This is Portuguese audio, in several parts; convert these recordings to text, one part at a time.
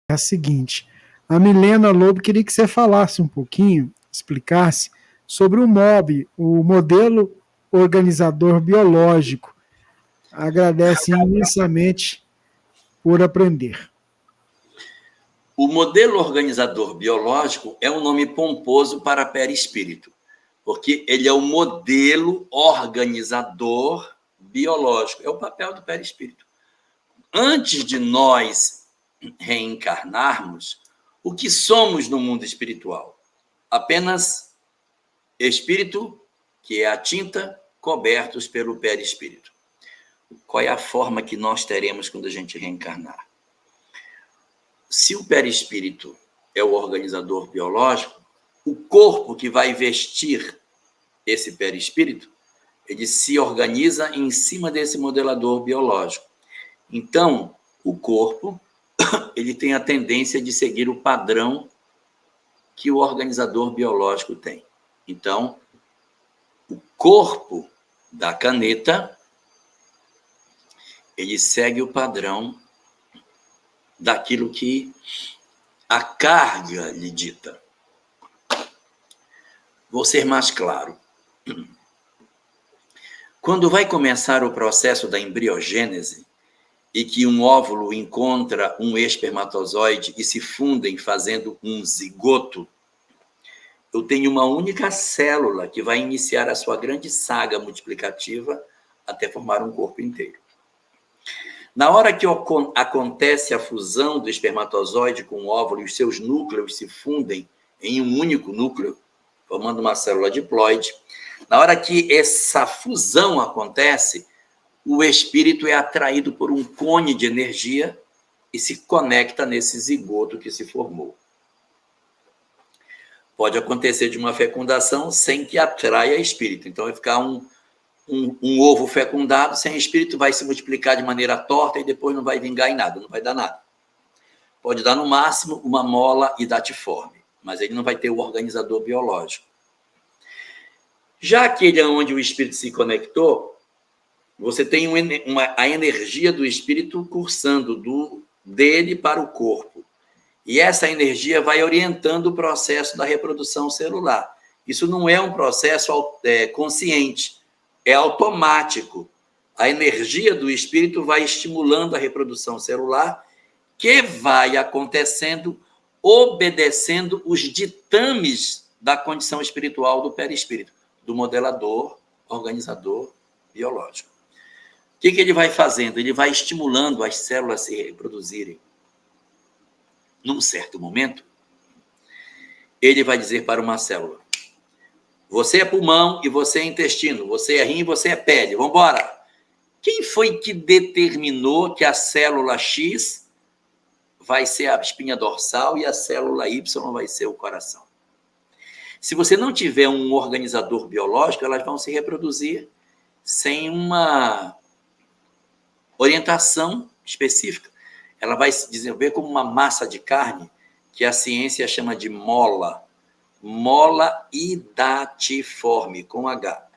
é a seguinte: a Milena Lobo queria que você falasse um pouquinho, explicasse sobre o MOB, o modelo organizador biológico. Agradece imensamente por aprender. O modelo organizador biológico é um nome pomposo para perispírito, porque ele é o modelo organizador biológico, é o papel do perispírito. Antes de nós reencarnarmos, o que somos no mundo espiritual? Apenas espírito, que é a tinta, cobertos pelo perispírito. Qual é a forma que nós teremos quando a gente reencarnar? Se o perispírito é o organizador biológico, o corpo que vai vestir esse perispírito, ele se organiza em cima desse modelador biológico. Então, o corpo, ele tem a tendência de seguir o padrão que o organizador biológico tem. Então, o corpo da caneta, ele segue o padrão daquilo que a carga lhe dita. Vou ser mais claro. Quando vai começar o processo da embriogênese e que um óvulo encontra um espermatozoide e se fundem fazendo um zigoto, eu tenho uma única célula que vai iniciar a sua grande saga multiplicativa até formar um corpo inteiro. Na hora que acontece a fusão do espermatozoide com o óvulo e os seus núcleos se fundem em um único núcleo, formando uma célula diploide, na hora que essa fusão acontece, o espírito é atraído por um cone de energia e se conecta nesse zigoto que se formou. Pode acontecer de uma fecundação sem que atraia espírito. Então, vai ficar um ovo fecundado sem espírito, vai se multiplicar de maneira torta e depois não vai vingar em nada, não vai dar nada. Pode dar, no máximo, uma mola hidatiforme, mas ele não vai ter o organizador biológico. Já aquele onde o espírito se conectou, você tem a energia do espírito cursando dele para o corpo. E essa energia vai orientando o processo da reprodução celular. Isso não é um processo consciente, é automático. A energia do espírito vai estimulando a reprodução celular, que vai acontecendo obedecendo os ditames da condição espiritual do perispírito, do modelador, organizador biológico. O que ele vai fazendo? Ele vai estimulando as células a se reproduzirem. Num certo momento, ele vai dizer para uma célula: você é pulmão e você é intestino, você é rim e você é pele, vamos embora. Quem foi que determinou que a célula X vai ser a espinha dorsal e a célula Y vai ser o coração? Se você não tiver um organizador biológico, elas vão se reproduzir sem uma orientação específica. Ela vai se desenvolver como uma massa de carne que a ciência chama de mola hidatiforme, com H.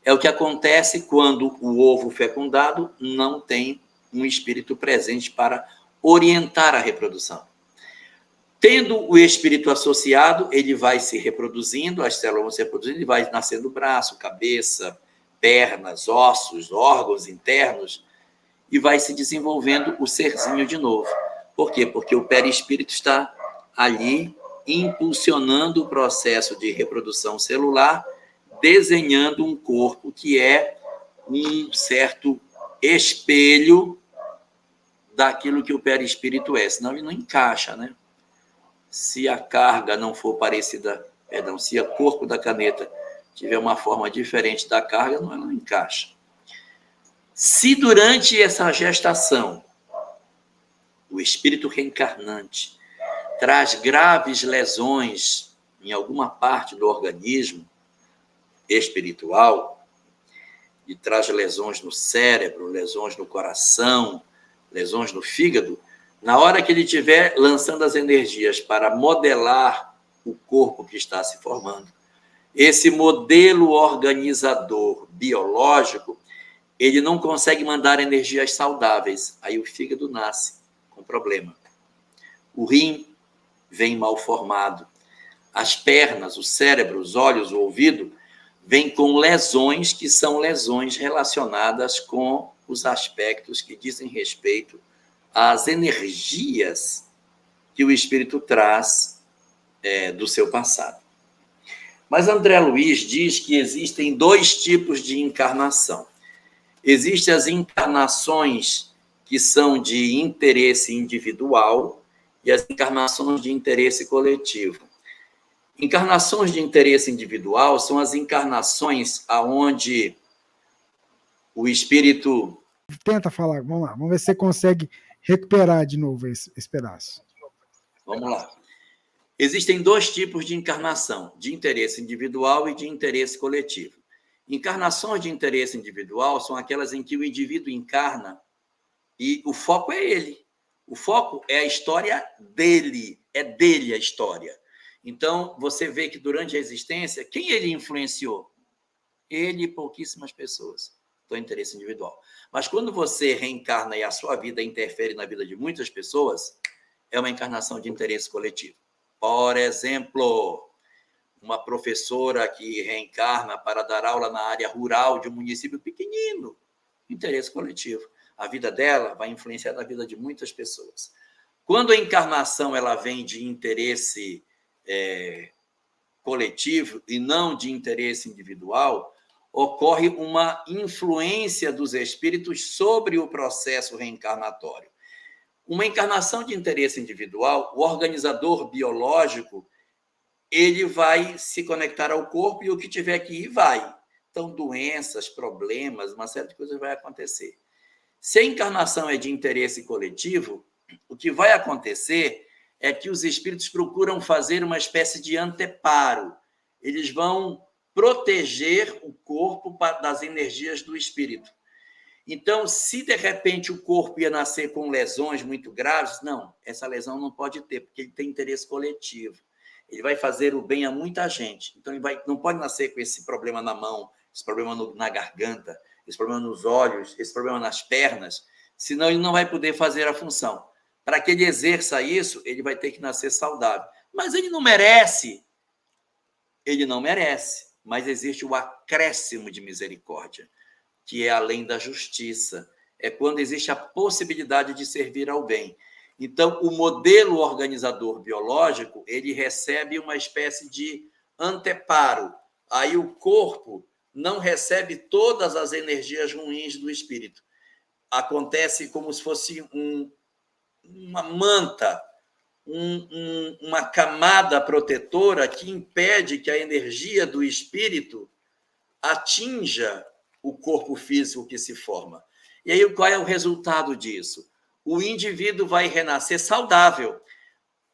É o que acontece quando o ovo fecundado não tem um espírito presente para orientar a reprodução. Tendo o espírito associado, ele vai se reproduzindo, as células vão se reproduzindo, ele vai nascendo braço, cabeça, pernas, ossos, órgãos internos, e vai se desenvolvendo o serzinho de novo. Por quê? Porque o perispírito está ali impulsionando o processo de reprodução celular, desenhando um corpo que é um certo espelho daquilo que o perispírito é, senão ele não encaixa, né? Se a carga não for parecida, se o corpo da caneta tiver uma forma diferente da carga, ela não encaixa. Se durante essa gestação o espírito reencarnante traz graves lesões em alguma parte do organismo espiritual, e traz lesões no cérebro, lesões no coração, lesões no fígado, na hora que ele estiver lançando as energias para modelar o corpo que está se formando, esse modelo organizador biológico, ele não consegue mandar energias saudáveis. Aí o fígado nasce com problema. O rim vem mal formado. As pernas, o cérebro, os olhos, o ouvido, vêm com lesões que são lesões relacionadas com os aspectos que dizem respeito às energias que o espírito traz do seu passado. Mas André Luiz diz que existem 2 tipos de encarnação. Existem as encarnações que são de interesse individual e as encarnações de interesse coletivo. Encarnações de interesse individual são as encarnações aonde o espírito... Tenta falar, vamos lá, vamos ver se você consegue recuperar de novo esse pedaço. Vamos lá. Existem 2 tipos de encarnação, de interesse individual e de interesse coletivo. Encarnações de interesse individual são aquelas em que o indivíduo encarna e o foco é ele. O foco é a história dele, é dele a história. Então, você vê que durante a existência, quem ele influenciou? Ele e pouquíssimas pessoas. Então, interesse individual. Mas quando você reencarna e a sua vida interfere na vida de muitas pessoas, é uma encarnação de interesse coletivo. Por exemplo, uma professora que reencarna para dar aula na área rural de um município pequenino, interesse coletivo. A vida dela vai influenciar na vida de muitas pessoas. Quando a encarnação ela vem de interesse coletivo e não de interesse individual, ocorre uma influência dos espíritos sobre o processo reencarnatório. Uma encarnação de interesse individual, o organizador biológico, ele vai se conectar ao corpo e o que tiver que ir, vai. Então, doenças, problemas, uma série de coisas vai acontecer. Se a encarnação é de interesse coletivo, o que vai acontecer é que os espíritos procuram fazer uma espécie de anteparo. Eles vão proteger o corpo das energias do espírito. Então, se de repente o corpo ia nascer com lesões muito graves, não, essa lesão não pode ter, porque ele tem interesse coletivo. Ele vai fazer o bem a muita gente. Então, ele não pode nascer com esse problema na mão, esse problema na garganta, esse problema nos olhos, esse problema nas pernas, senão ele não vai poder fazer a função. Para que ele exerça isso, ele vai ter que nascer saudável. Mas ele não merece. Ele não merece. Mas existe o acréscimo de misericórdia, que é além da justiça. É quando existe a possibilidade de servir ao bem. Então, o modelo organizador biológico, ele recebe uma espécie de anteparo. Aí o corpo não recebe todas as energias ruins do espírito. Acontece como se fosse uma manta, uma camada protetora que impede que a energia do espírito atinja o corpo físico que se forma. E aí, qual é o resultado disso? O indivíduo vai renascer saudável,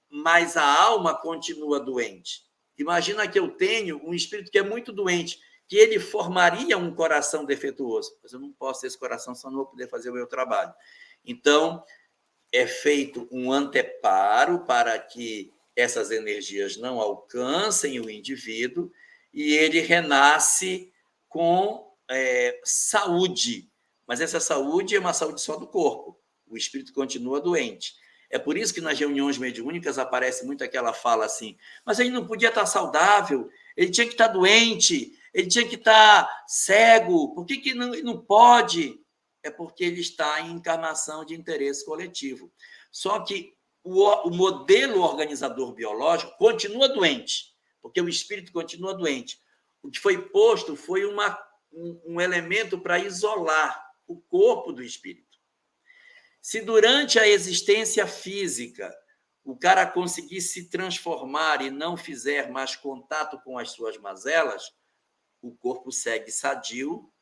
mas a alma continua doente. Imagina que eu tenho um espírito que é muito doente, que ele formaria um coração defeituoso. Mas eu não posso ter esse coração, senão não vou poder fazer o meu trabalho. Então, é feito um anteparo para que essas energias não alcancem o indivíduo e ele renasce com saúde. Mas essa saúde é uma saúde só do corpo. O espírito continua doente. É por isso que nas reuniões mediúnicas aparece muito aquela fala assim, mas ele não podia estar saudável, ele tinha que estar doente, ele tinha que estar cego, por que ele não pode? É porque ele está em encarnação de interesse coletivo. Só que o modelo organizador biológico continua doente, porque o espírito continua doente. O que foi posto foi um elemento para isolar o corpo do espírito. Se durante a existência física o cara conseguir se transformar e não fizer mais contato com as suas mazelas, o corpo segue sadio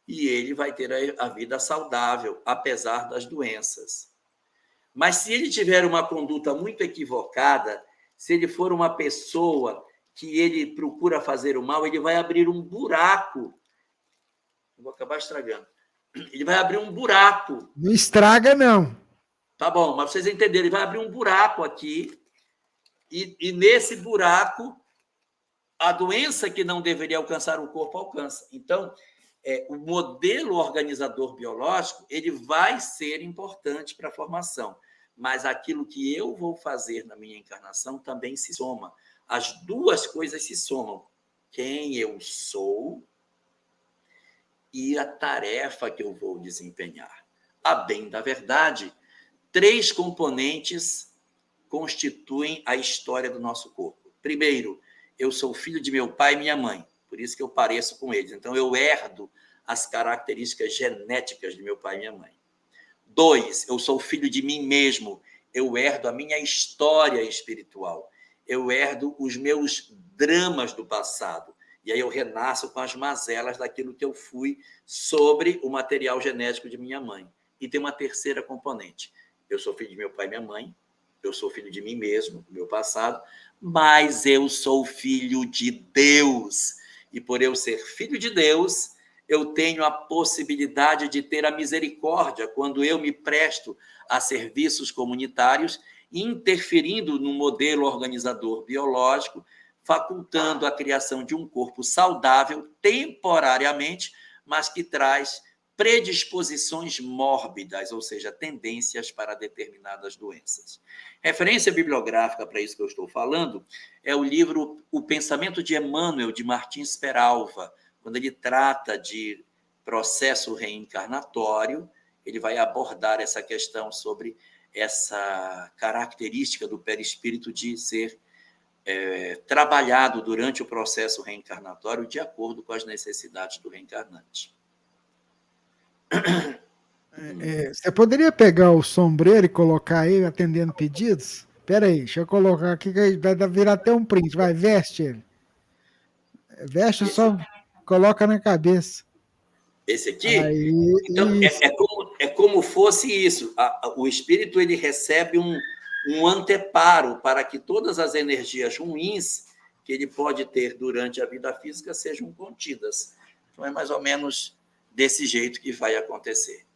e ele vai ter a vida saudável, apesar das doenças. Mas se ele tiver uma conduta muito equivocada, se ele for uma pessoa que ele procura fazer o mal, ele vai abrir um buraco. Eu vou acabar estragando. Ele vai abrir um buraco. Não estraga, não. Tá bom, mas vocês entenderam, ele vai abrir um buraco aqui e nesse buraco a doença que não deveria alcançar o corpo alcança. Então, o modelo organizador biológico ele vai ser importante para a formação, mas aquilo que eu vou fazer na minha encarnação também se soma. As duas coisas se somam. Quem eu sou e a tarefa que eu vou desempenhar. A bem da verdade, 3 componentes constituem a história do nosso corpo. Primeiro, eu sou filho de meu pai e minha mãe, por isso que eu pareço com eles. Então, eu herdo as características genéticas de meu pai e minha mãe. 2, eu sou filho de mim mesmo, eu herdo a minha história espiritual, eu herdo os meus dramas do passado, e aí eu renasço com as mazelas daquilo que eu fui sobre o material genético de minha mãe. E tem uma terceira componente. Eu sou filho de meu pai e minha mãe, eu sou filho de mim mesmo, do meu passado, mas eu sou filho de Deus. E por eu ser filho de Deus, eu tenho a possibilidade de ter a misericórdia quando eu me presto a serviços comunitários, interferindo no modelo organizador biológico, facultando a criação de um corpo saudável temporariamente, mas que traz predisposições mórbidas, ou seja, tendências para determinadas doenças. Referência bibliográfica para isso que eu estou falando é o livro O Pensamento de Emmanuel, de Martins Peralva. Quando ele trata de processo reencarnatório, ele vai abordar essa questão sobre essa característica do perispírito de ser trabalhado durante o processo reencarnatório de acordo com as necessidades do reencarnante. Você poderia pegar o sombreiro e colocar aí, atendendo pedidos? Espera aí, deixa eu colocar aqui, que vai virar até um print. Vai, veste ele. Veste, só coloca na cabeça. Esse aqui? Aí, Então, isso. é como fosse isso. O espírito ele recebe um anteparo para que todas as energias ruins que ele pode ter durante a vida física sejam contidas. Então, é mais ou menos desse jeito que vai acontecer.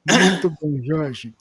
Muito bom, Jorge.